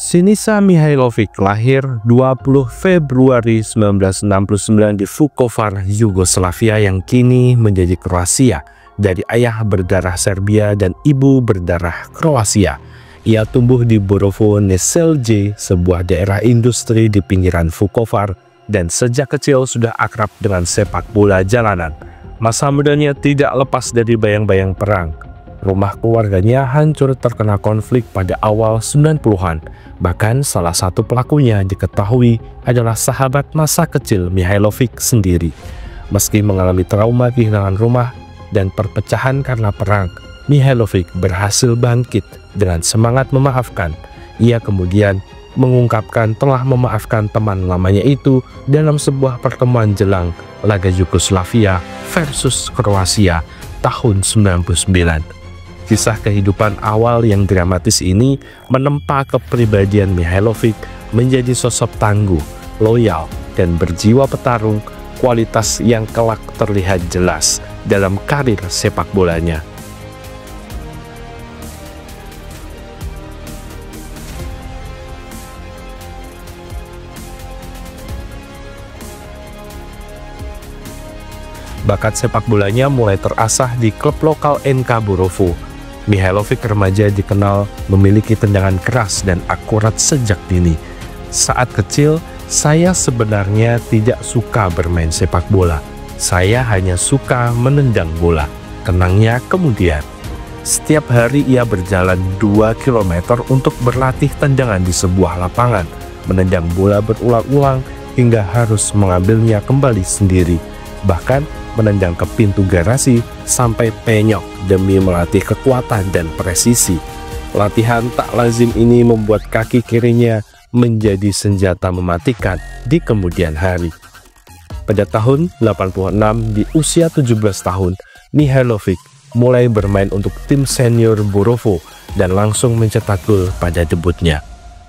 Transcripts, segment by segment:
Sinisa Mihajlovic lahir 20 Februari 1969 di Vukovar, Yugoslavia yang kini menjadi Kroasia, dari ayah berdarah Serbia dan ibu berdarah Kroasia. Ia tumbuh di Borovo Neselje, sebuah daerah industri di pinggiran Vukovar, dan sejak kecil sudah akrab dengan sepak bola jalanan. Masa mudanya tidak lepas dari bayang-bayang perang. Rumah keluarganya hancur terkena konflik pada awal 90-an. Bahkan salah satu pelakunya diketahui adalah sahabat masa kecil Mihajlovic sendiri. Meski mengalami trauma kehilangan rumah dan perpecahan karena perang, Mihajlovic berhasil bangkit dengan semangat memaafkan. Ia kemudian mengungkapkan telah memaafkan teman lamanya itu dalam sebuah pertemuan jelang laga Yugoslavia versus Kroasia tahun 99. Kisah kehidupan awal yang dramatis ini menempa kepribadian Mihajlovic menjadi sosok tangguh, loyal, dan berjiwa petarung, kualitas yang kelak terlihat jelas dalam karir sepak bolanya. Bakat sepak bolanya mulai terasah di klub lokal NK Borovo. Mihajlovic remaja dikenal memiliki tendangan keras dan akurat sejak dini. Saat kecil, saya sebenarnya tidak suka bermain sepak bola. Saya hanya suka menendang bola, tenangnya kemudian. Setiap hari ia berjalan 2 km untuk berlatih tendangan di sebuah lapangan, menendang bola berulang-ulang hingga harus mengambilnya kembali sendiri. Bahkan menendang ke pintu garasi sampai penyok demi melatih kekuatan dan presisi. Latihan tak lazim ini membuat kaki kirinya menjadi senjata mematikan di kemudian hari. Pada tahun 86, di usia 17 tahun, Mihajlovic mulai bermain untuk tim senior Borovo dan langsung mencetak gol pada debutnya.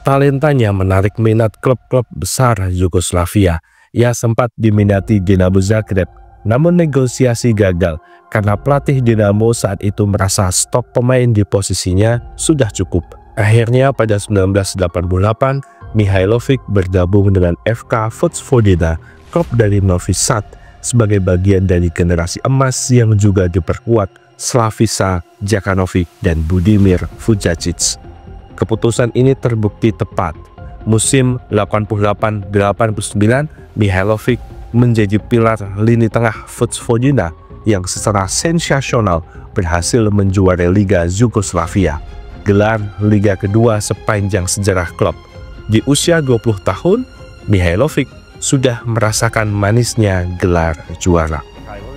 Talentanya menarik minat klub-klub besar Yugoslavia. Ia sempat diminati Dinamo Zagreb, namun negosiasi gagal karena pelatih Dinamo saat itu merasa stok pemain di posisinya sudah cukup. Akhirnya pada 1988, Mihajlovic bergabung dengan FK Vojvodina, klub dari Novi Sad, sebagai bagian dari generasi emas yang juga diperkuat Slaviša Đukanović dan Budimir Vujačić. Keputusan ini terbukti tepat. Musim 88-89, Mihajlovic menjadi pilar lini tengah Vojvodina yang secara sensasional berhasil menjuarai Liga Yugoslavia, gelar liga kedua sepanjang sejarah klub. Di usia 20 tahun, Mihajlovic sudah merasakan manisnya gelar juara.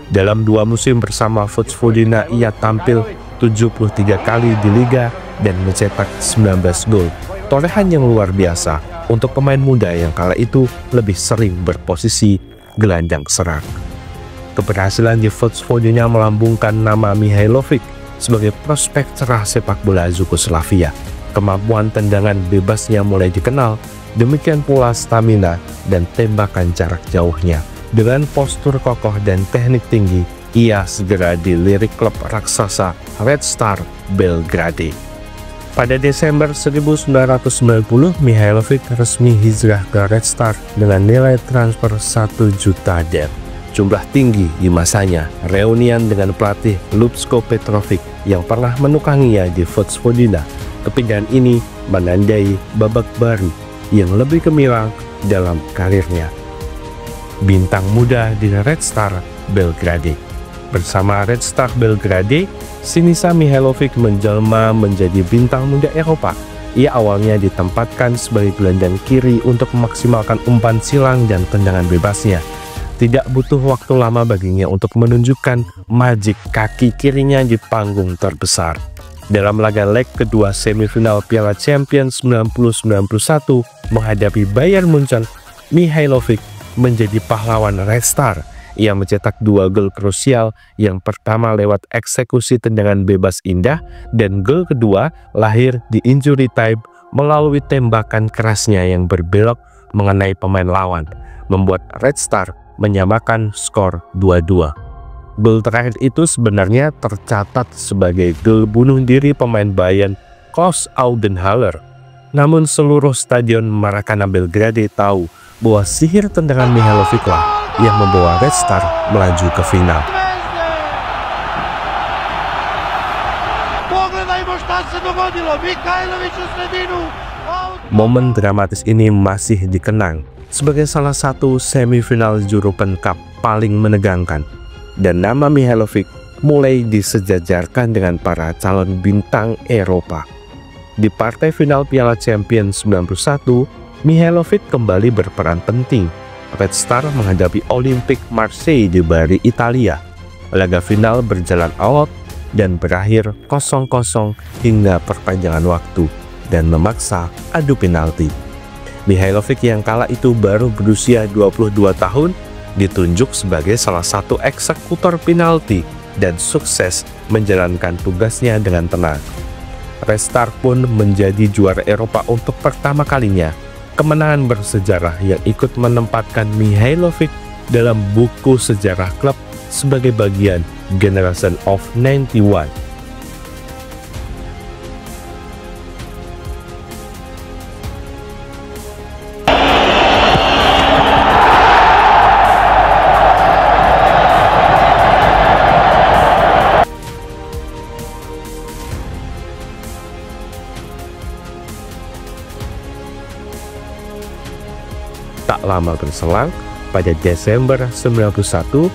Dalam 2 musim bersama Vojvodina, ia tampil 73 kali di liga dan mencetak 19 gol. Torehan yang luar biasa untuk pemain muda yang kala itu lebih sering berposisi gelandang serang. Keberhasilan di Vojvodina melambungkan nama Mihajlovic sebagai prospek cerah sepak bola Yugoslavia. Kemampuan tendangan bebasnya mulai dikenal, demikian pula stamina dan tembakan jarak jauhnya. Dengan postur kokoh dan teknik tinggi, ia segera dilirik klub raksasa Red Star Belgrade. Pada Desember 1990, Mihajlovic resmi hijrah ke Red Star dengan nilai transfer 1 juta DEM. Jumlah tinggi di masanya. Reunian dengan pelatih Ljupko Petrovic yang pernah menukanginya di Vojvodina. Kepindahan ini menandai babak baru yang lebih gemilang dalam karirnya. Bintang muda di Red Star Belgrade. Bersama Red Star Belgrade, Sinisa Mihajlovic menjelma menjadi bintang muda Eropa. Ia awalnya ditempatkan sebagai gelandang kiri untuk memaksimalkan umpan silang dan tendangan bebasnya. Tidak butuh waktu lama baginya untuk menunjukkan magic kaki kirinya di panggung terbesar. Dalam laga leg kedua semifinal Piala Champions 90-91 menghadapi Bayern Munchen, Mihajlovic menjadi pahlawan Red Star. Ia mencetak 2 gol krusial, yang pertama lewat eksekusi tendangan bebas indah, dan gol kedua lahir di injury time melalui tembakan kerasnya yang berbelok mengenai pemain lawan, membuat Red Star menyamakan skor 2-2. Gol terakhir itu sebenarnya tercatat sebagai gol bunuh diri pemain Bayern Klaus Audenthaler. Namun seluruh stadion Maracana Belgrade tahu bahwa sihir tendangan Mihajlovic lah yang membawa Red Star melaju ke final. Momen dramatis ini masih dikenang sebagai salah satu semifinal European Cup paling menegangkan, dan nama Mihajlovic mulai disejajarkan dengan para calon bintang Eropa. Di partai final Piala Champions 91, Mihajlovic kembali berperan penting. Red Star menghadapi Olympique Marseille di Bari, Italia. Laga final berjalan alot dan berakhir 0-0 hingga perpanjangan waktu dan memaksa adu penalti. Mihajlovic yang kala itu baru berusia 22 tahun ditunjuk sebagai salah satu eksekutor penalti dan sukses menjalankan tugasnya dengan tenang. Red Star pun menjadi juara Eropa untuk pertama kalinya. Kemenangan bersejarah yang ikut menempatkan Mihajlovic dalam buku sejarah klub sebagai bagian Generation of 91. Tak lama berselang, pada Desember 91,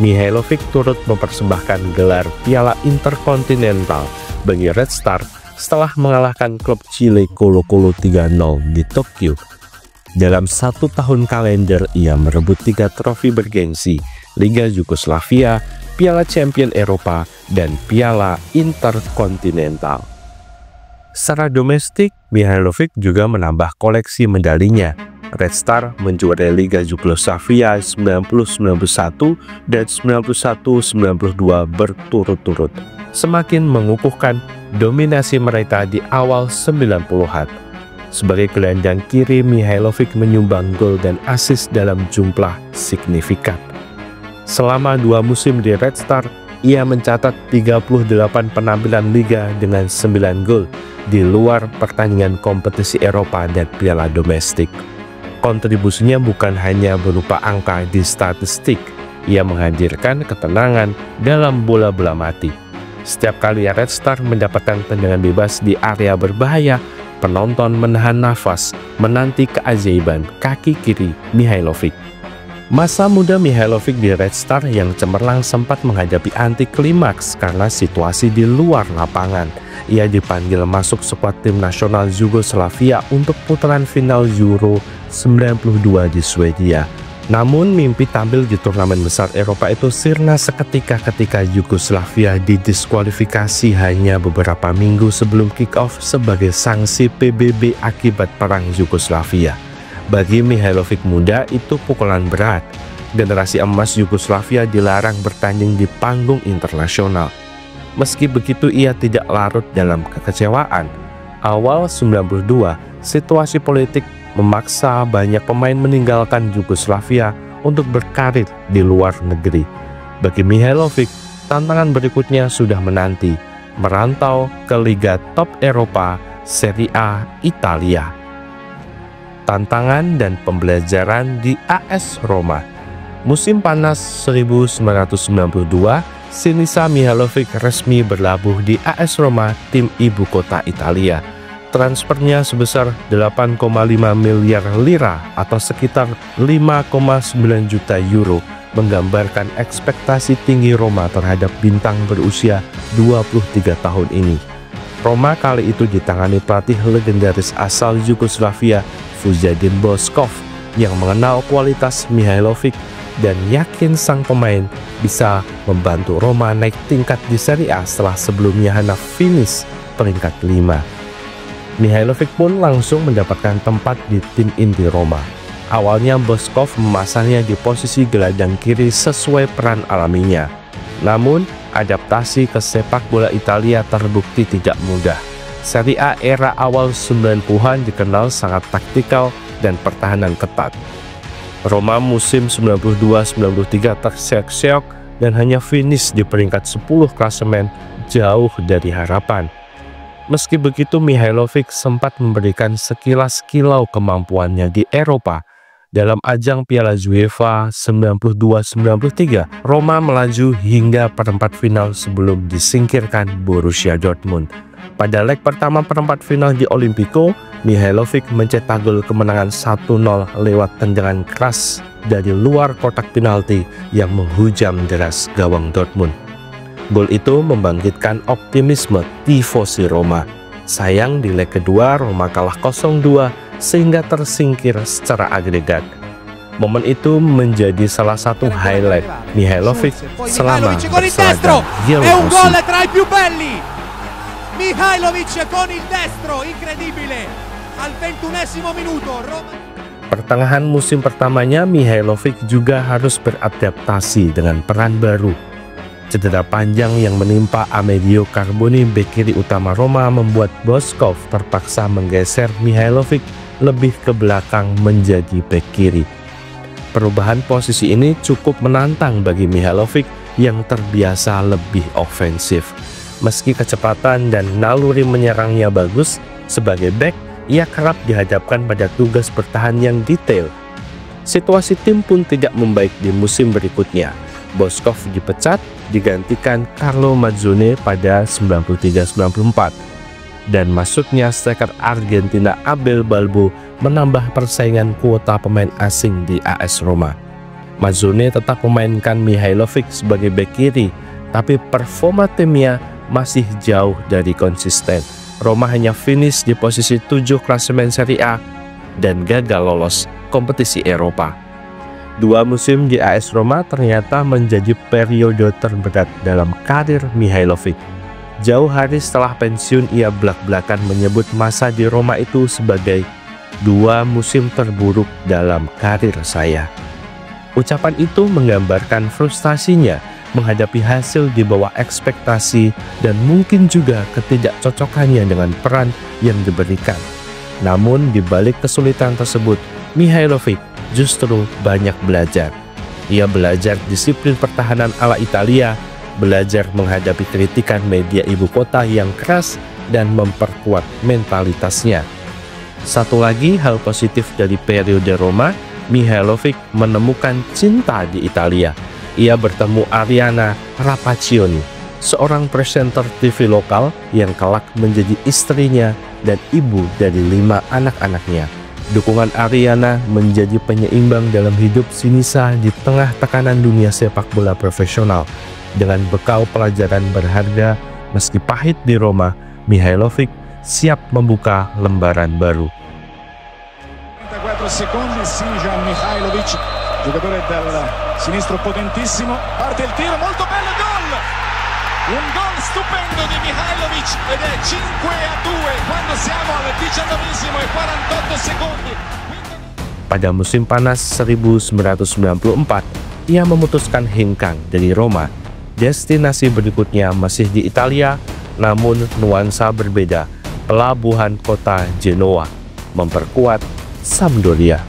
Mihajlovic turut mempersembahkan gelar Piala Interkontinental bagi Red Star setelah mengalahkan klub Chile Colo-Colo 3-0 di Tokyo. Dalam 1 tahun kalender, ia merebut 3 trofi bergengsi, Liga Yugoslavia, Piala Champion Eropa, dan Piala Interkontinental. Secara domestik, Mihajlovic juga menambah koleksi medalinya. Red Star menjuarai Liga Yugoslavia 90-91 dan 91-92 berturut-turut, semakin mengukuhkan dominasi mereka di awal 90-an. Sebagai gelandang kiri, Mihajlovic menyumbang gol dan assist dalam jumlah signifikan. Selama 2 musim di Red Star, ia mencatat 38 penampilan liga dengan 9 gol di luar pertandingan kompetisi Eropa dan piala domestik. Kontribusinya bukan hanya berupa angka di statistik, ia menghadirkan ketenangan dalam bola-bola mati. Setiap kali Red Star mendapatkan tendangan bebas di area berbahaya, penonton menahan nafas menanti keajaiban kaki kiri Mihajlovic. Masa muda Mihajlovic di Red Star yang cemerlang sempat menghadapi anti klimaks karena situasi di luar lapangan. Ia dipanggil masuk skuad tim nasional Yugoslavia untuk putaran final Euro 92 di Swedia. Namun mimpi tampil di turnamen besar Eropa itu sirna seketika ketika Yugoslavia didiskualifikasi hanya beberapa minggu sebelum kick-off sebagai sanksi PBB akibat perang Yugoslavia. Bagi Mihajlovic muda itu pukulan berat. Generasi emas Yugoslavia dilarang bertanding di panggung internasional. Meski begitu, ia tidak larut dalam kekecewaan. Awal 92, situasi politik memaksa banyak pemain meninggalkan Yugoslavia untuk berkarir di luar negeri. Bagi Mihajlovic, tantangan berikutnya sudah menanti, merantau ke Liga Top Eropa, Serie A Italia. Tantangan dan pembelajaran di AS Roma. Musim panas 1992, Sinisa Mihajlovic resmi berlabuh di AS Roma, tim ibu kota Italia. Transfernya sebesar 8,5 miliar lira atau sekitar 5,9 juta euro, menggambarkan ekspektasi tinggi Roma terhadap bintang berusia 23 tahun ini. Roma kali itu ditangani pelatih legendaris asal Yugoslavia, Vujadin Boškov, yang mengenal kualitas Mihajlovic dan yakin sang pemain bisa membantu Roma naik tingkat di Serie A setelah sebelumnya hanya finish peringkat 5. Mihajlovic pun langsung mendapatkan tempat di tim inti Roma. Awalnya Boškov memasangnya di posisi gelandang kiri sesuai peran alaminya. Namun, adaptasi ke sepak bola Italia terbukti tidak mudah. Serie A era awal 90-an dikenal sangat taktikal dan pertahanan ketat. Roma musim 92-93 terseok-seok dan hanya finish di peringkat 10 klasemen, jauh dari harapan. Meski begitu, Mihailovic sempat memberikan sekilas kilau kemampuannya di Eropa. Dalam ajang Piala UEFA 92-93, Roma melaju hingga perempat final sebelum disingkirkan Borussia Dortmund. Pada leg pertama perempat final di Olimpico, Mihailovic mencetak gol kemenangan 1-0 lewat tendangan keras dari luar kotak penalti yang menghujam deras gawang Dortmund. Gol itu membangkitkan optimisme tifosi Roma. Sayang di leg kedua Roma kalah 0-2 sehingga tersingkir secara agregat. Momen itu menjadi salah satu highlight Mihailovic selama berseragam Bielorussia. Mihailovic con il destro, incredibile, al 21esimo minuto. Pertengahan musim pertamanya, Mihailovic juga harus beradaptasi dengan peran baru. Cedera panjang yang menimpa Amedeo Carboni, bek kiri utama Roma, membuat Boskov terpaksa menggeser Mihailovic lebih ke belakang menjadi bek kiri. Perubahan posisi ini cukup menantang bagi Mihailovic yang terbiasa lebih ofensif. Meski kecepatan dan naluri menyerangnya bagus, sebagai bek, ia kerap dihadapkan pada tugas bertahan yang detail. Situasi tim pun tidak membaik di musim berikutnya. Boskov dipecat, digantikan Carlo Mazzone pada 93-94. Dan masuknya striker Argentina Abel Balbo menambah persaingan kuota pemain asing di AS Roma. Mazzone tetap memainkan Mihailovic sebagai bek kiri, tapi performa timnya masih jauh dari konsisten. Roma hanya finish di posisi 7 klasemen Serie A dan gagal lolos kompetisi Eropa. 2 musim di AS Roma ternyata menjadi periode terberat dalam karir Mihailovic. Jauh hari setelah pensiun, ia belak-belakan menyebut masa di Roma itu sebagai 2 musim terburuk dalam karir saya. Ucapan itu menggambarkan frustasinya menghadapi hasil di bawah ekspektasi dan mungkin juga ketidakcocokannya dengan peran yang diberikan. Namun di balik kesulitan tersebut, Mihailovic justru banyak belajar. Ia belajar disiplin pertahanan ala Italia, belajar menghadapi kritikan media ibu kota yang keras, dan memperkuat mentalitasnya. Satu lagi hal positif dari periode Roma, Mihailovic menemukan cinta di Italia. Ia bertemu Arianna Rapacchioni, seorang presenter TV lokal yang kelak menjadi istrinya dan ibu dari 5 anak-anaknya. Dukungan Arianna menjadi penyeimbang dalam hidup Sinisa di tengah tekanan dunia sepak bola profesional. Dengan bekal pelajaran berharga, meski pahit di Roma, Mihailovic siap membuka lembaran baru. 34 secondi, Siniša Mihailovic, giocatore del sinistro potentissimo, parte il tiro molto bello, gol! Un gol stupendo di Mihailovic ed è 5-2 quando siamo al 19esimo e 48 secondi. Pada musim panas 1994, ia memutuskan hengkang dari Roma. Destinasi berikutnya masih di Italia, namun nuansa berbeda. Pelabuhan kota Genoa memperkuat Sampdoria.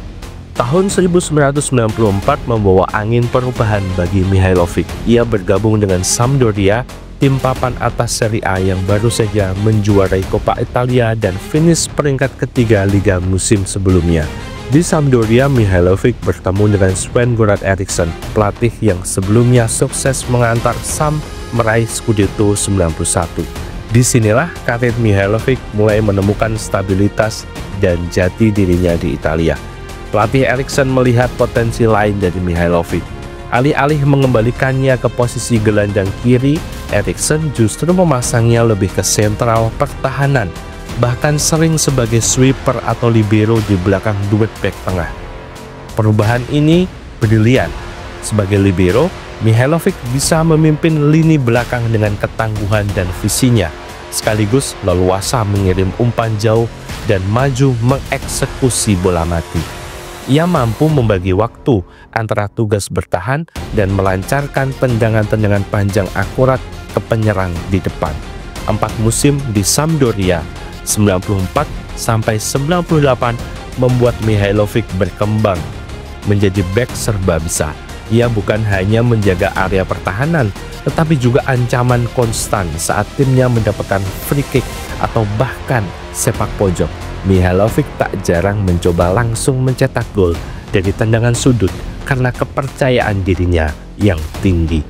Tahun 1994 membawa angin perubahan bagi Mihailovic. Ia bergabung dengan Sampdoria, tim papan atas Serie A yang baru saja menjuarai Coppa Italia dan finish peringkat ketiga Liga musim sebelumnya. Di Sampdoria, Mihailovic bertemu dengan Sven-Goran Eriksson, pelatih yang sebelumnya sukses mengantar Sam meraih Scudetto 91. Disinilah karir Mihailovic mulai menemukan stabilitas dan jati dirinya di Italia. Pelatih Eriksson melihat potensi lain dari Mihailovic. Alih-alih mengembalikannya ke posisi gelandang kiri, Eriksson justru memasangnya lebih ke sentral pertahanan, bahkan sering sebagai sweeper atau libero di belakang duet bek tengah. Perubahan ini brilian. Sebagai libero, Mihailovic bisa memimpin lini belakang dengan ketangguhan dan visinya, sekaligus leluasa mengirim umpan jauh dan maju mengeksekusi bola mati. Ia mampu membagi waktu antara tugas bertahan dan melancarkan tendangan-tendangan panjang akurat ke penyerang di depan. 4 musim di Sampdoria 94 sampai 98 membuat Mihailovic berkembang menjadi bek serba bisa. Ia bukan hanya menjaga area pertahanan, tetapi juga ancaman konstan saat timnya mendapatkan free kick atau bahkan sepak pojok. Mihajlovic tak jarang mencoba langsung mencetak gol dari tendangan sudut karena kepercayaan dirinya yang tinggi.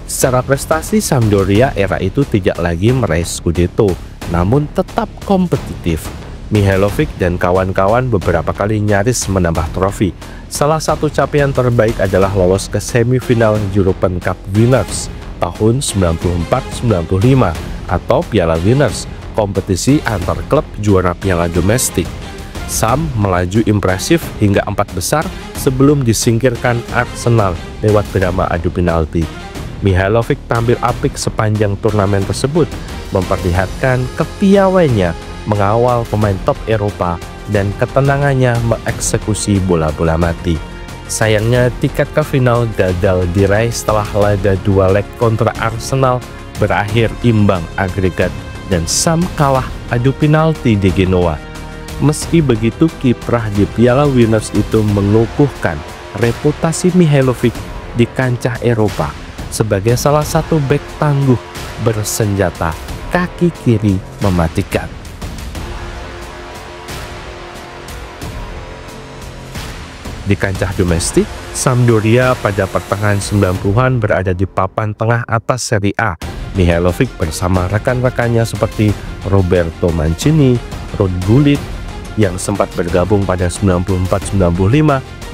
Secara prestasi, Sampdoria era itu tidak lagi meraih Scudetto, namun tetap kompetitif. Mihajlovic dan kawan-kawan beberapa kali nyaris menambah trofi. Salah satu capaian terbaik adalah lolos ke semifinal European Cup Winners tahun 94-95 atau Piala Winners, kompetisi antar klub juara piala domestik. Sam melaju impresif hingga 4 besar sebelum disingkirkan Arsenal lewat drama adu penalti. Mihajlovic tampil apik sepanjang turnamen tersebut, memperlihatkan kepiawaiannya mengawal pemain top Eropa dan ketenangannya mengeksekusi bola-bola mati. Sayangnya tiket ke final gagal diraih setelah laga 2 leg kontra Arsenal berakhir imbang agregat dan Sam kalah adu penalti di Genoa. Meski begitu, kiprah di Piala Winners itu mengukuhkan reputasi Mihajlovic di kancah Eropa sebagai salah satu bek tangguh bersenjata kaki kiri mematikan. Di kancah domestik, Sampdoria pada pertengahan 90-an berada di papan tengah atas Serie A. Mihajlovic bersama rekan-rekannya seperti Roberto Mancini, Ruud Gullit yang sempat bergabung pada 94-95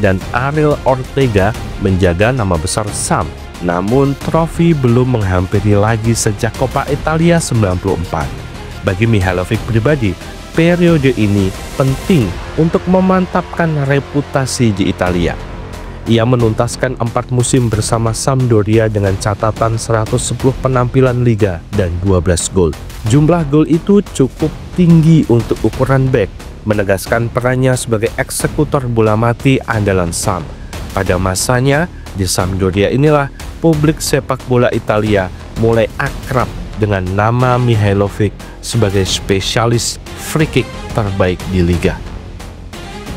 dan Ariel Ortega menjaga nama besar Sam. Namun trofi belum menghampiri lagi sejak Coppa Italia 94. Bagi Mihajlovic pribadi, periode ini penting untuk memantapkan reputasi di Italia. Ia menuntaskan 4 musim bersama Sampdoria dengan catatan 110 penampilan liga dan 12 gol. Jumlah gol itu cukup tinggi untuk ukuran bek, menegaskan perannya sebagai eksekutor bola mati andalan Sam. Pada masanya di Sampdoria inilah publik sepak bola Italia mulai akrab dengan nama Mihajlovic sebagai spesialis free kick terbaik di liga.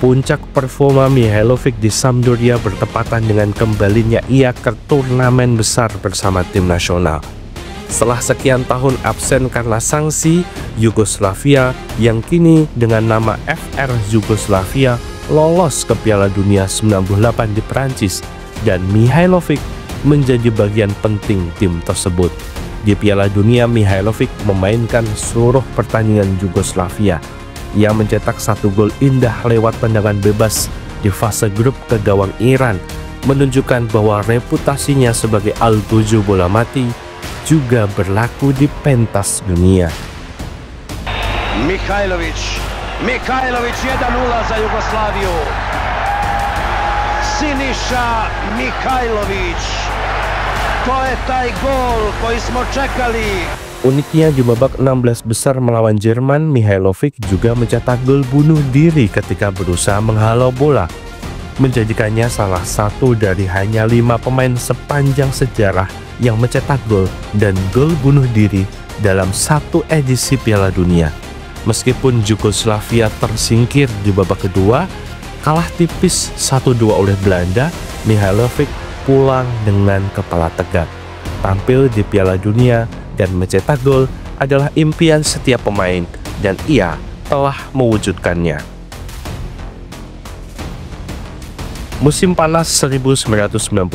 Puncak performa Mihajlovic di Sampdoria bertepatan dengan kembalinya ia ke turnamen besar bersama tim nasional. Setelah sekian tahun absen karena sanksi, Yugoslavia yang kini dengan nama FR Yugoslavia lolos ke Piala Dunia 98 di Perancis dan Mihajlovic menjadi bagian penting tim tersebut. Di Piala Dunia, Mihajlovic memainkan seluruh pertandingan Yugoslavia. Ia mencetak 1 gol indah lewat tendangan bebas di fase grup ke gawang Iran, menunjukkan bahwa reputasinya sebagai algojo bola mati juga berlaku di pentas dunia. Mihajlovic 1-0 za Jugoslaviju. Siniša Mihajlovic. To je taj gol koji smo čekali. Uniknya di babak 16 besar melawan Jerman, Mihajlovic juga mencetak gol bunuh diri ketika berusaha menghalau bola, menjadikannya salah satu dari hanya 5 pemain sepanjang sejarah yang mencetak gol dan gol bunuh diri dalam satu edisi Piala Dunia. Meskipun Yugoslavia tersingkir di babak kedua, kalah tipis 1-2 oleh Belanda, Mihajlovic pulang dengan kepala tegak. Tampil di Piala Dunia dan mencetak gol adalah impian setiap pemain dan ia telah mewujudkannya. Musim panas 1998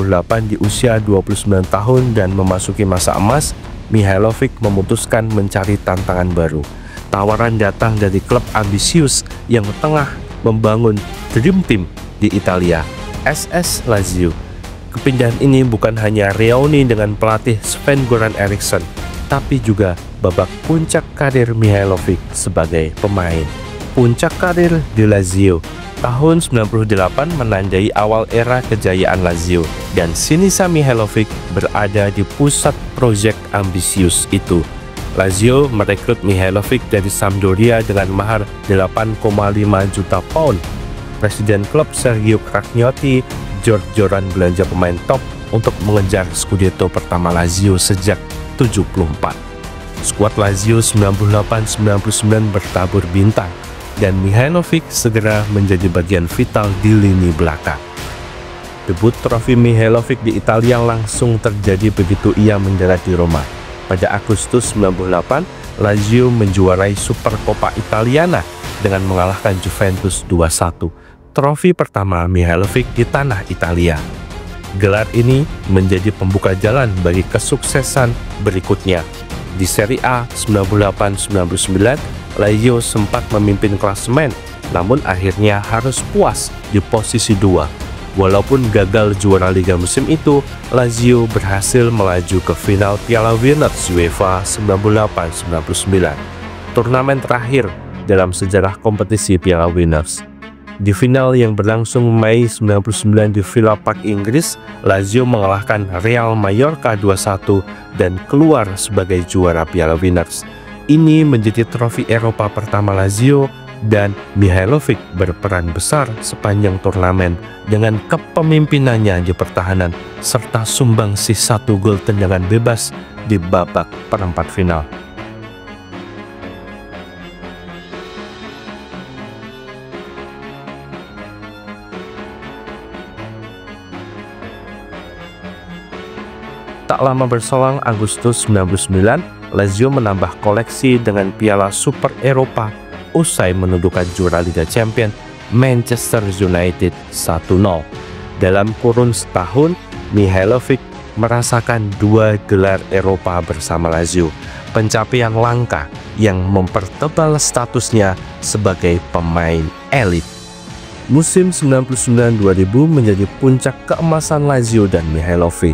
di usia 29 tahun dan memasuki masa emas, Mihajlovic memutuskan mencari tantangan baru. Tawaran datang dari klub ambisius yang tengah membangun Dream Team di Italia, SS Lazio. Kepindahan ini bukan hanya reuni dengan pelatih Sven-Göran Eriksson, tapi juga babak puncak karir Mihajlovic sebagai pemain. Puncak karir di Lazio tahun 98 menandai awal era kejayaan Lazio, dan Sinisa Mihajlovic berada di pusat proyek ambisius itu. Lazio merekrut Mihajlovic dari Sampdoria dengan mahar 8,5 juta pound. Presiden klub Sergio Cragnotti jor-joran belanja pemain top untuk mengejar Scudetto pertama Lazio sejak 74. Skuad Lazio 98-99 bertabur bintang, dan Mihajlovic segera menjadi bagian vital di lini belakang. Debut trofi Mihajlovic di Italia langsung terjadi begitu ia mendarat di Roma. Pada Agustus 98, Lazio menjuarai Supercoppa Italiana dengan mengalahkan Juventus 2-1. Trofi pertama Mihajlovic di tanah Italia. Gelar ini menjadi pembuka jalan bagi kesuksesan berikutnya. Di Serie A 98-99, Lazio sempat memimpin klasemen, namun akhirnya harus puas di posisi 2. Walaupun gagal juara Liga musim itu, Lazio berhasil melaju ke final Piala Winners UEFA 98-99, turnamen terakhir dalam sejarah kompetisi Piala Winners. Di final yang berlangsung Mei 99 di Villa Park, Inggris, Lazio mengalahkan Real Mallorca 2-1 dan keluar sebagai juara Piala Winners. Ini menjadi trofi Eropa pertama Lazio, dan Mihajlovic berperan besar sepanjang turnamen dengan kepemimpinannya di pertahanan serta sumbangsih 1 gol tendangan bebas di babak perempat final. Tak lama berselang Agustus 99, Lazio menambah koleksi dengan Piala Super Eropa usai menundukkan juara Liga Champions Manchester United 1-0. Dalam kurun setahun, Mihajlovic merasakan 2 gelar Eropa bersama Lazio, pencapaian langka yang mempertebal statusnya sebagai pemain elit. Musim 99-2000 menjadi puncak keemasan Lazio dan Mihajlovic.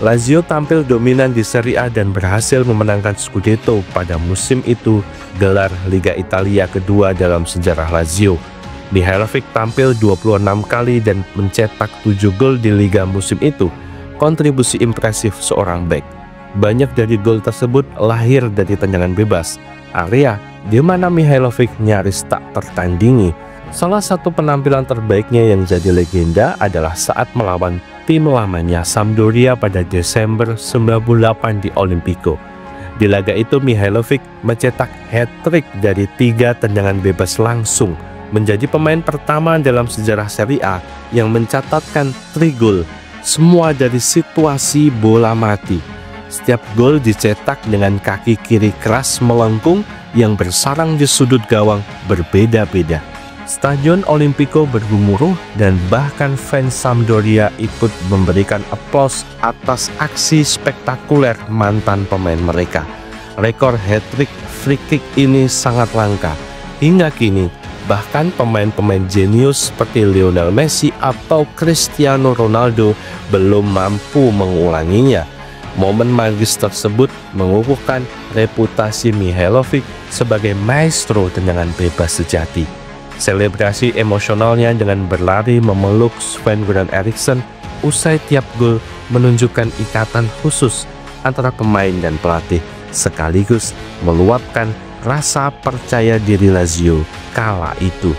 Lazio tampil dominan di Serie A dan berhasil memenangkan Scudetto pada musim itu, gelar Liga Italia kedua dalam sejarah Lazio. Mihajlovic tampil 26 kali dan mencetak 7 gol di Liga musim itu, kontribusi impresif seorang bek. Banyak dari gol tersebut lahir dari tendangan bebas, area di mana Mihajlovic nyaris tak tertandingi. Salah satu penampilan terbaiknya yang jadi legenda adalah saat melawan tim lamanya Sampdoria pada Desember 98 di Olimpico. Di laga itu Mihajlovic mencetak hat-trick dari 3 tendangan bebas langsung, menjadi pemain pertama dalam sejarah Serie A yang mencatatkan 3 gol, semua dari situasi bola mati. Setiap gol dicetak dengan kaki kiri keras melengkung yang bersarang di sudut gawang berbeda-beda. Stadion Olimpico bergemuruh dan bahkan fans Sampdoria ikut memberikan aplaus atas aksi spektakuler mantan pemain mereka. Rekor hat-trick free kick ini sangat langka. Hingga kini, bahkan pemain-pemain jenius seperti Lionel Messi atau Cristiano Ronaldo belum mampu mengulanginya. Momen magis tersebut mengukuhkan reputasi Mihajlovic sebagai maestro tendangan bebas sejati. Selebrasi emosionalnya dengan berlari memeluk Sven-Göran Eriksson usai tiap gol menunjukkan ikatan khusus antara pemain dan pelatih, sekaligus meluapkan rasa percaya diri Lazio kala itu.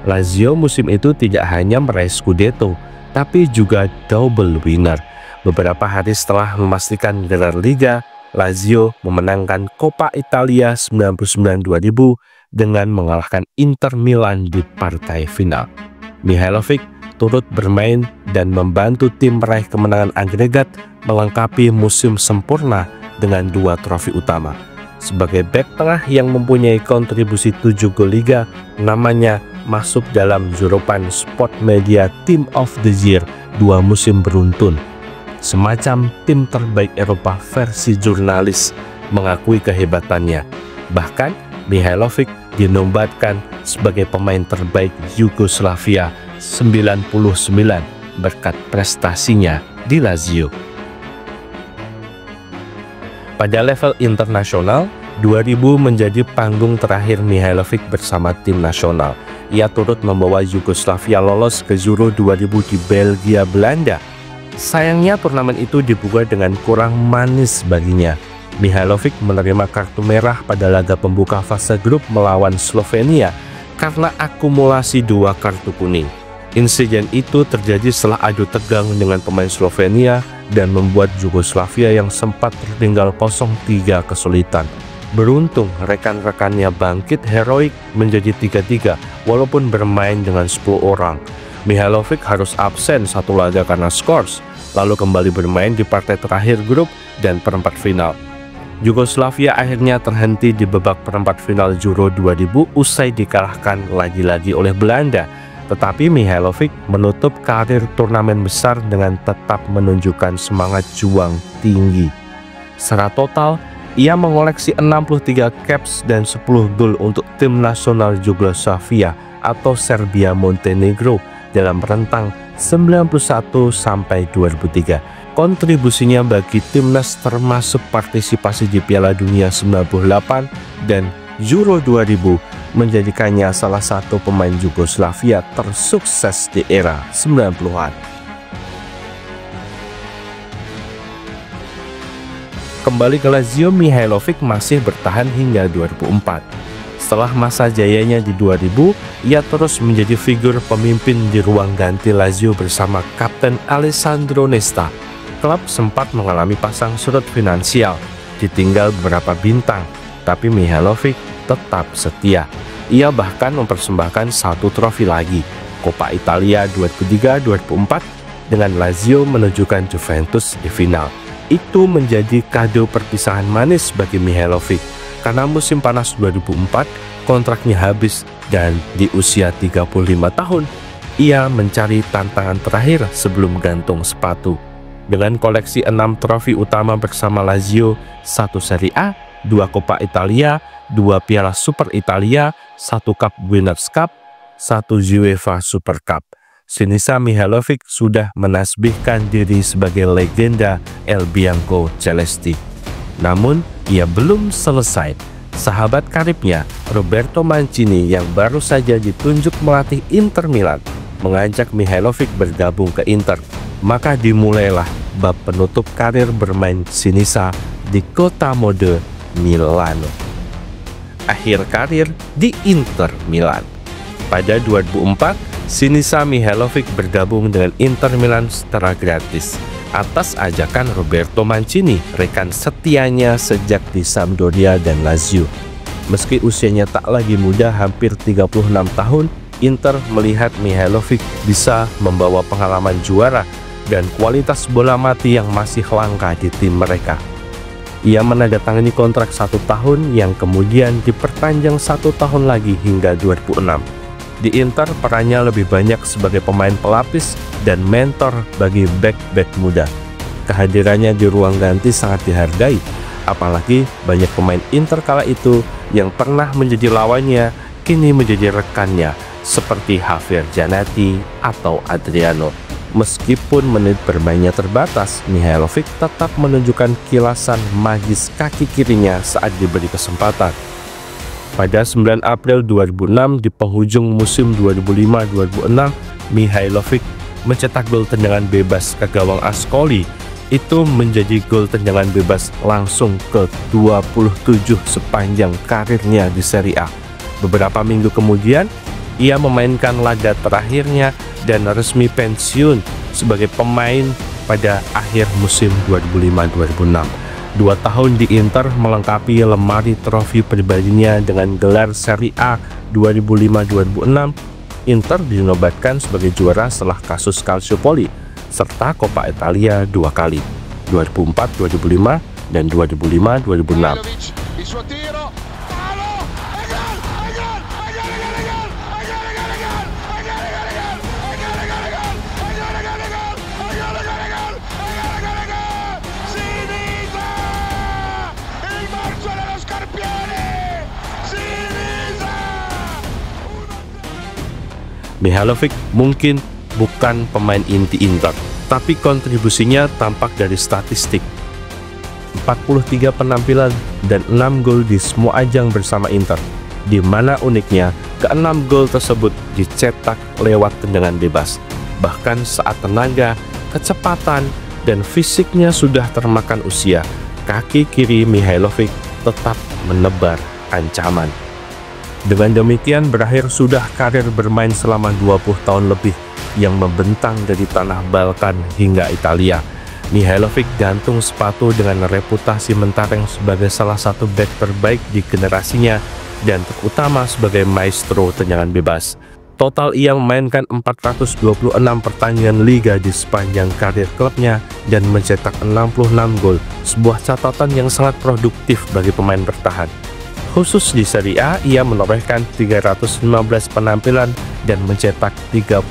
Lazio musim itu tidak hanya meraih Scudetto, tapi juga double winner. Beberapa hari setelah memastikan gelar Liga, Lazio memenangkan Coppa Italia 99-2000 dengan mengalahkan Inter Milan di partai final. Mihajlovic turut bermain dan membantu tim meraih kemenangan agregat, melengkapi musim sempurna dengan 2 trofi utama. Sebagai bek tengah yang mempunyai kontribusi 7 gol Liga, namanya masuk dalam julukan Sport Media Team of the Year 2 musim beruntun. Semacam tim terbaik Eropa versi jurnalis mengakui kehebatannya. Bahkan Mihajlovic dinobatkan sebagai pemain terbaik Yugoslavia 99 berkat prestasinya di Lazio. Pada level internasional, 2000 menjadi panggung terakhir Mihajlovic bersama tim nasional. Ia turut membawa Yugoslavia lolos ke Euro 2000 di Belgia, Belanda. Sayangnya turnamen itu dibuka dengan kurang manis baginya. Mihajlovic menerima kartu merah pada laga pembuka fase grup melawan Slovenia karena akumulasi 2 kartu kuning. Insiden itu terjadi setelah adu tegang dengan pemain Slovenia dan membuat Yugoslavia yang sempat tertinggal 0-3 kesulitan. Beruntung rekan-rekannya bangkit heroik menjadi 3-3 walaupun bermain dengan 10 orang. Mihailovic harus absen satu laga karena skors, lalu kembali bermain di partai terakhir grup dan perempat final. Yugoslavia akhirnya terhenti di babak perempat final Euro 2000 usai dikalahkan lagi-lagi oleh Belanda. Tetapi Mihailovic menutup karir turnamen besar dengan tetap menunjukkan semangat juang tinggi. Secara total, ia mengoleksi 63 caps dan 10 gol untuk tim nasional Yugoslavia atau Serbia Montenegro dalam rentang 91 sampai 2003. Kontribusinya bagi timnas termasuk partisipasi di Piala Dunia 98 dan Euro 2000 menjadikannya salah satu pemain Yugoslavia tersukses di era 90-an. Kembali ke Lazio, Mihailovic masih bertahan hingga 2004. Setelah masa jayanya di 2000, ia terus menjadi figur pemimpin di ruang ganti Lazio bersama Kapten Alessandro Nesta. Klub sempat mengalami pasang surut finansial, ditinggal beberapa bintang, tapi Mihailovic tetap setia. Ia bahkan mempersembahkan satu trofi lagi, Coppa Italia 2003-2004, dengan Lazio menunjukkan Juventus di final. Itu menjadi kado perpisahan manis bagi Mihailovic, karena musim panas 2004 kontraknya habis dan di usia 35 tahun, ia mencari tantangan terakhir sebelum gantung sepatu. Dengan koleksi 6 trofi utama bersama Lazio, 1 Serie A, 2 Coppa Italia, 2 Piala Super Italia, 1 Cup Winners' Cup, 1 UEFA Super Cup. Sinisa Mihailovic sudah menasbihkan diri sebagai legenda El Bianco Celesti. Namun, ia belum selesai. Sahabat karibnya, Roberto Mancini yang baru saja ditunjuk melatih Inter Milan, mengajak Mihailovic bergabung ke Inter. Maka dimulailah bab penutup karir bermain Sinisa di kota mode Milano. Akhir karir di Inter Milan. Pada 2004, Sinisa Mihailovic bergabung dengan Inter Milan secara gratis atas ajakan Roberto Mancini, rekan setianya sejak di Sampdoria dan Lazio. Meski usianya tak lagi muda, hampir 36 tahun, Inter melihat Mihailovic bisa membawa pengalaman juara dan kualitas bola mati yang masih langka di tim mereka. Ia menandatangani kontrak 1 tahun yang kemudian diperpanjang 1 tahun lagi hingga 2006. Di Inter, perannya lebih banyak sebagai pemain pelapis dan mentor bagi bek-bek muda. Kehadirannya di ruang ganti sangat dihargai, apalagi banyak pemain Inter kala itu yang pernah menjadi lawannya kini menjadi rekannya, seperti Javier Giannati atau Adriano. Meskipun menit bermainnya terbatas, Mihailovic tetap menunjukkan kilasan magis kaki kirinya saat diberi kesempatan. Pada 9 April 2006 di penghujung musim 2005-2006, Mihailovic mencetak gol tendangan bebas ke gawang Ascoli. Itu menjadi gol tendangan bebas langsung ke-27 sepanjang karirnya di Serie A. Beberapa minggu kemudian, ia memainkan laga terakhirnya dan resmi pensiun sebagai pemain pada akhir musim 2005-2006. 2 tahun di Inter melengkapi lemari trofi pribadinya dengan gelar Serie A 2005-2006. Inter dinobatkan sebagai juara setelah kasus Calciopoli, serta Coppa Italia 2 kali, 2004-2005 dan 2005-2006. Mihailovic mungkin bukan pemain inti Inter, tapi kontribusinya tampak dari statistik. 43 penampilan dan 6 gol di semua ajang bersama Inter, di mana uniknya ke-6 gol tersebut dicetak lewat tendangan bebas. Bahkan saat tenaga, kecepatan, dan fisiknya sudah termakan usia, kaki kiri Mihailovic tetap menebar ancaman. Dengan demikian berakhir sudah karir bermain selama 20 tahun lebih yang membentang dari tanah Balkan hingga Italia. Mihailovic gantung sepatu dengan reputasi mentereng sebagai salah satu bek terbaik di generasinya dan terutama sebagai maestro tendangan bebas. Total ia memainkan 426 pertandingan liga di sepanjang karir klubnya dan mencetak 66 gol, sebuah catatan yang sangat produktif bagi pemain bertahan. Khusus di Serie A, ia menorehkan 315 penampilan dan mencetak 38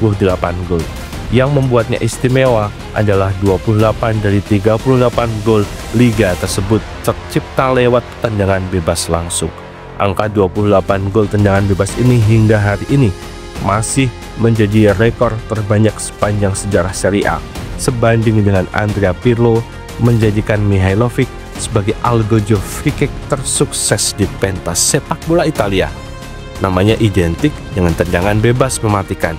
gol. Yang membuatnya istimewa adalah 28 dari 38 gol liga tersebut tercipta lewat tendangan bebas langsung. Angka 28 gol tendangan bebas ini hingga hari ini masih menjadi rekor terbanyak sepanjang sejarah Serie A, sebanding dengan Andrea Pirlo menjadikan Mihajlovic sebagai algojo free kick tersukses di pentas sepak bola Italia. Namanya identik dengan tendangan bebas mematikan.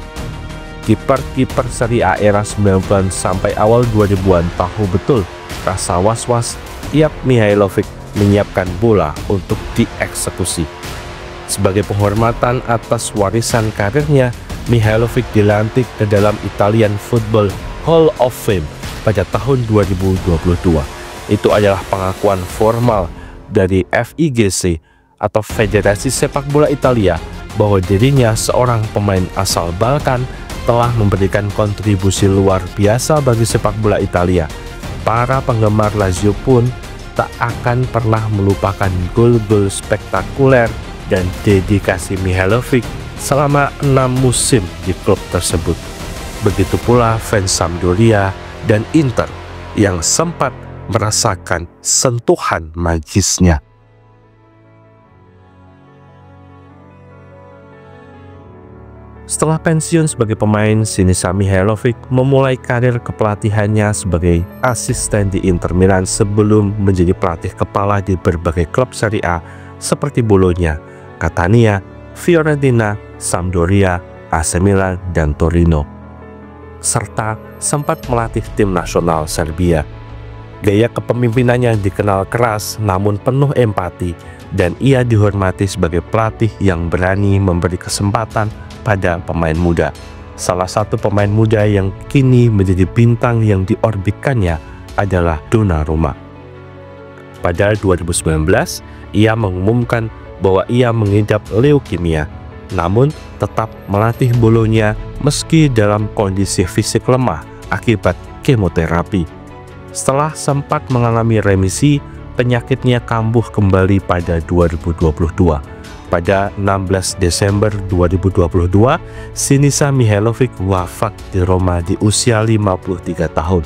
Kiper-kiper Serie A era 90-an sampai awal 2000-an tahu betul rasa was-was tiap Mihajlovic menyiapkan bola untuk dieksekusi. Sebagai penghormatan atas warisan karirnya, Mihajlovic dilantik ke dalam Italian Football Hall of Fame pada tahun 2022. Itu adalah pengakuan formal dari FIGC atau Federasi Sepak Bola Italia bahwa dirinya seorang pemain asal Balkan telah memberikan kontribusi luar biasa bagi sepak bola Italia. Para penggemar Lazio pun tak akan pernah melupakan gol-gol spektakuler dan dedikasi Mihajlovic selama 6 musim di klub tersebut. Begitu pula fans Sampdoria dan Inter yang sempat merasakan sentuhan magisnya. Setelah pensiun sebagai pemain, Sinisa Mihajlovic memulai karir kepelatihannya sebagai asisten di Inter Milan sebelum menjadi pelatih kepala di berbagai klub Serie A seperti Bologna, Catania, Fiorentina, Sampdoria, AC Milan, dan Torino, serta sempat melatih tim nasional Serbia. Gaya kepemimpinannya dikenal keras namun penuh empati, dan ia dihormati sebagai pelatih yang berani memberi kesempatan pada pemain muda. Salah satu pemain muda yang kini menjadi bintang yang diorbitkannya adalah Donnarumma. Pada 2019, ia mengumumkan bahwa ia mengidap leukemia, namun tetap melatih Bologna meski dalam kondisi fisik lemah akibat kemoterapi. Setelah sempat mengalami remisi, penyakitnya kambuh kembali pada 2022. Pada 16 Desember 2022, Sinisa Mihajlovic wafat di Roma di usia 53 tahun,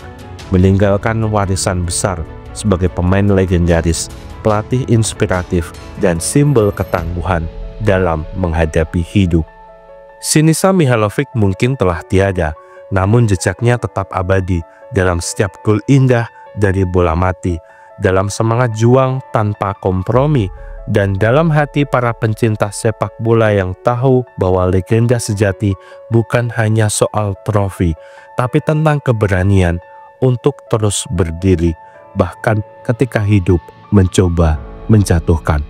meninggalkan warisan besar sebagai pemain legendaris, pelatih inspiratif, dan simbol ketangguhan dalam menghadapi hidup. Sinisa Mihajlovic mungkin telah tiada, namun jejaknya tetap abadi dalam setiap gol indah dari bola mati, dalam semangat juang tanpa kompromi, dan dalam hati para pencinta sepak bola yang tahu bahwa legenda sejati bukan hanya soal trofi, tapi tentang keberanian untuk terus berdiri, bahkan ketika hidup mencoba menjatuhkan.